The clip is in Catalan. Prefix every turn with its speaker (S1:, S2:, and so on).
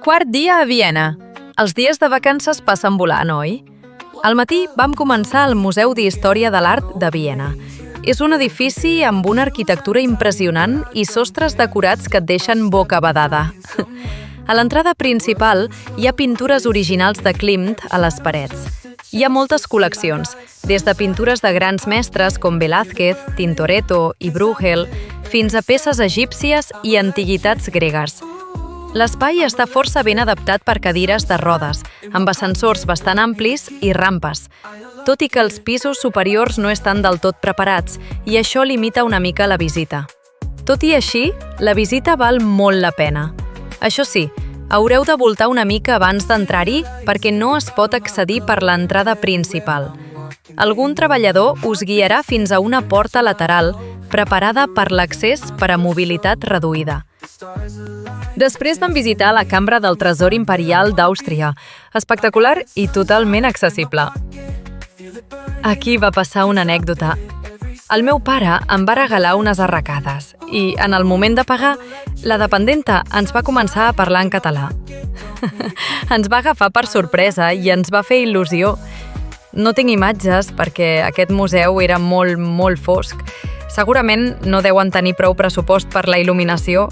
S1: Quart dia a Viena. Els dies de vacances passen volant, oi? Al matí vam començar al Museu d'Història de l'Art de Viena. És un edifici amb una arquitectura impressionant i sostres decorats que et deixen bocabadada. A l'entrada principal hi ha pintures originals de Klimt a les parets. Hi ha moltes col·leccions, des de pintures de grans mestres com Velázquez, Tintoretto i Bruegel, fins a peces egípcies i antiguitats gregues. L'espai està força ben adaptat per cadires de rodes, amb ascensors bastant amplis i rampes, tot i que els pisos superiors no estan del tot preparats i això limita una mica la visita. Tot i així, la visita val molt la pena. Això sí, haureu de voltar una mica abans d'entrar-hi perquè no es pot accedir per l'entrada principal. Algun treballador us guiarà fins a una porta lateral preparada per l'accés per a mobilitat reduïda. Després vam visitar la Cambra del Tresor Imperial d'Àustria, espectacular i totalment accessible. Aquí va passar una anècdota. El meu pare em va regalar unes arracades i, en el moment de pagar, la dependenta ens va començar a parlar en català. Ens va agafar per sorpresa i ens va fer il·lusió. No tinc imatges perquè aquest museu era molt fosc. Segurament no deuen tenir prou pressupost per la il·luminació.